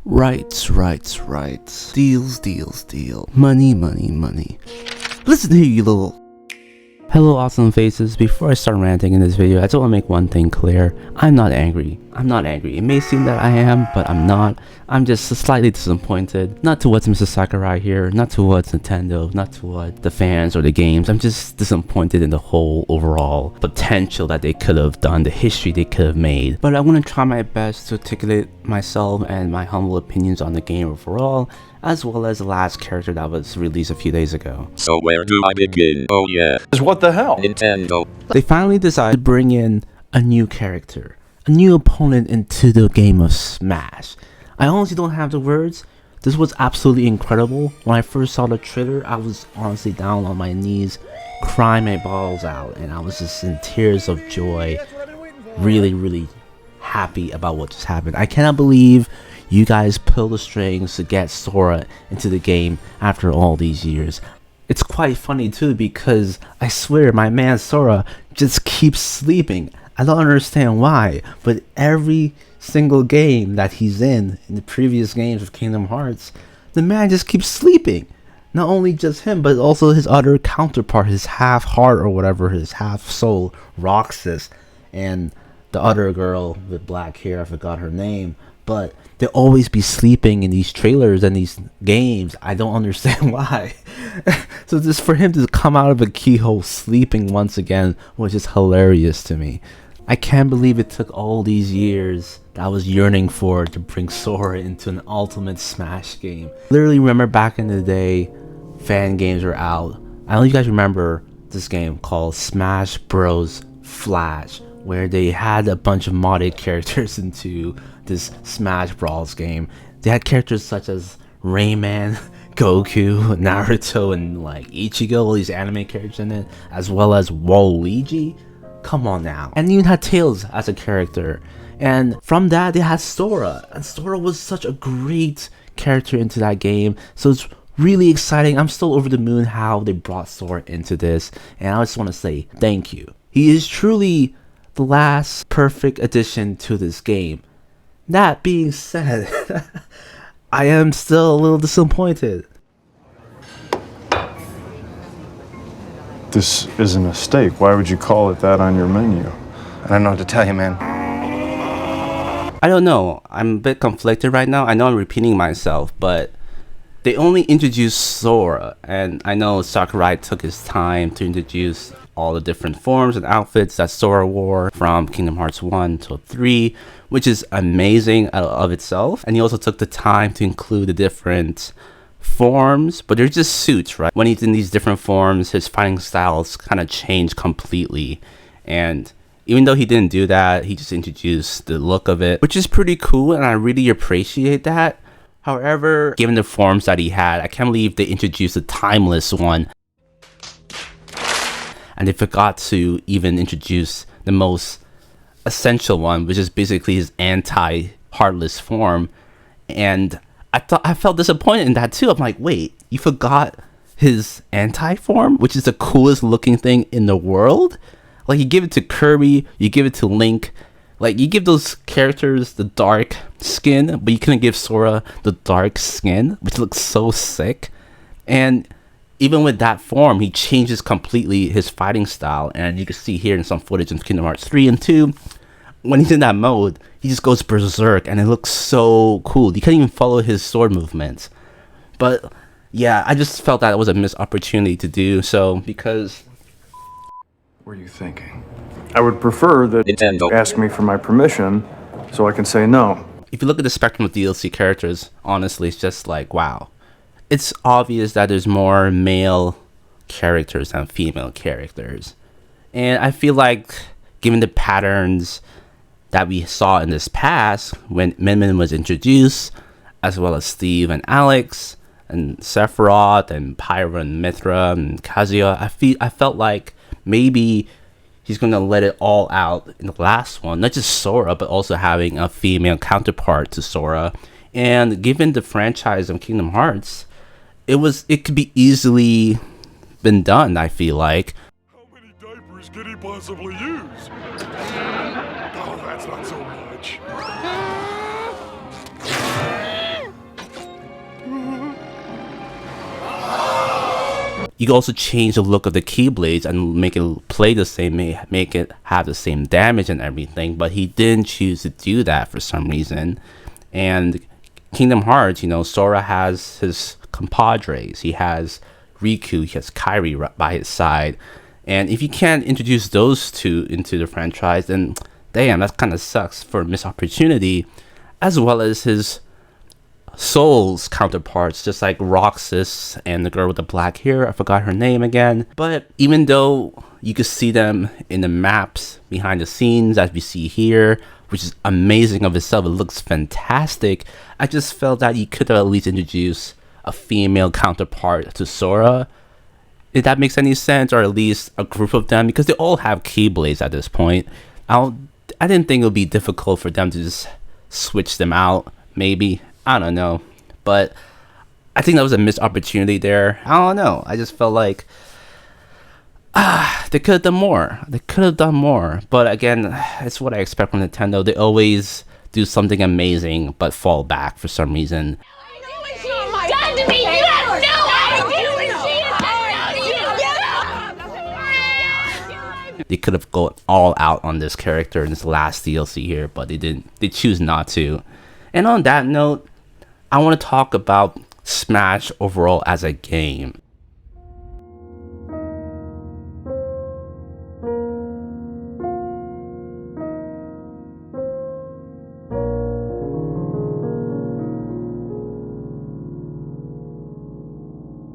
Right. Deals. Money. Listen here, you little... Hello, awesome faces. Before I start ranting in this video, I just want to make one thing clear. I'm not angry. It may seem that I am, but I'm not. I'm just slightly disappointed. Not towards Mr. Sakurai here, not towards Nintendo, not towards the fans or the games. I'm just disappointed in the whole overall potential that they could have done, the history they could have made. But I'm going to try my best to articulate myself and my humble opinions on the game overall, as well as the last character that was released a few days ago. So where do I begin? Oh yeah. What the hell? Nintendo. They finally decided to bring in a new character, a new opponent into the game of Smash. I honestly don't have the words. This was absolutely incredible. When I first saw the trailer, I was honestly down on my knees, crying my balls out, and I was just in tears of joy, really happy about what just happened. I cannot believe you guys pulled the strings to get Sora into the game after all these years. It's quite funny too, because I swear my man Sora just keeps sleeping. I don't understand why, but every single game that he's in the previous games of Kingdom Hearts, the man just keeps sleeping. Not only just him, but also his other counterpart, his half heart or whatever, his half soul, Roxas, and the other girl with black hair, I forgot her name, but they always be sleeping in these trailers and these games. I don't understand why. So just for him to come out of a keyhole sleeping once again was just hilarious to me. I can't believe it took all these years that I was yearning for to bring Sora into an ultimate Smash game. Literally remember back in the day, fan games were out. I don't know if you guys remember this game called Smash Bros. Flash, where they had a bunch of modded characters into this Smash Bros game. They had characters such as Rayman, Goku, Naruto, and like Ichigo, all these anime characters in it, as well as Waluigi. Come on now. And even had Tails as a character. And from that they had Sora, and Sora was such a great character into that game. So it's really exciting. I'm still over the moon how they brought Sora into this, and I just want to say thank you. He is truly the last perfect addition to this game. That being said, I am still a little disappointed. This isn't a steak. Why would you call it that on your menu? I don't know what to tell you, man. I don't know. I'm a bit conflicted right now. I know I'm repeating myself, but they only introduced Sora, and I know Sakurai took his time to introduce all the different forms and outfits that Sora wore from Kingdom Hearts 1 to 3, which is amazing of itself. And he also took the time to include the different forms, but they're just suits, right? When he's in these different forms, his fighting styles kind of change completely. And even though he didn't do that, he just introduced the look of it, which is pretty cool, and I really appreciate that. However, given the forms that he had, I can't believe they introduced a timeless one. And they forgot to even introduce the most essential one, which is basically his anti-heartless form. And I felt disappointed in that too. I'm like, wait, you forgot his anti-form, which is the coolest looking thing in the world? Like, you give it to Kirby, you give it to Link, like, you give those characters the dark skin, but you couldn't give Sora the dark skin, which looks so sick. And even with that form, he changes completely his fighting style, and you can see here in some footage in Kingdom Hearts 3 and 2, when he's in that mode, he just goes berserk, and it looks so cool. You can't even follow his sword movements. But yeah, I just felt that it was a missed opportunity to do so, because... What were you thinking? I would prefer that Nintendo ask me for my permission so I can say no. If you look at the spectrum of DLC characters, honestly, it's just like, wow. It's obvious that there's more male characters than female characters. And I feel like, given the patterns that we saw in this past, when Min was introduced, as well as Steve and Alex, and Sephiroth, and Pyra, and Mithra, and Kazuya, I felt like maybe he's going to let it all out in the last one. Not just Sora, but also having a female counterpart to Sora. And given the franchise of Kingdom Hearts, it could be easily been done, I feel like. How many diapers could he possibly use? Oh, that's not so much. You can also change the look of the Keyblades and make it play the same, make it have the same damage and everything, but he didn't choose to do that for some reason. And Kingdom Hearts, you know, Sora has his compadres. He has Riku, he has Kairi by his side. And if you can't introduce those two into the franchise, then damn, that kind of sucks for a missed opportunity, as well as his Soul's counterparts, just like Roxas and the girl with the black hair. I forgot her name again. But even though you could see them in the maps behind the scenes, as we see here, which is amazing of itself, it looks fantastic, I just felt that you could have at least introduced a female counterpart to Sora, if that makes any sense, or at least a group of them, because they all have Keyblades at this point. I didn't think it would be difficult for them to just switch them out, maybe. I don't know, but I think that was a missed opportunity there. I don't know. I just felt like they could have done more. They could have done more. But again, it's what I expect from Nintendo. They always do something amazing, but fall back for some reason. They could have gone all out on this character in this last DLC here, but they didn't. They choose not to. And on that note, I want to talk about Smash overall as a game.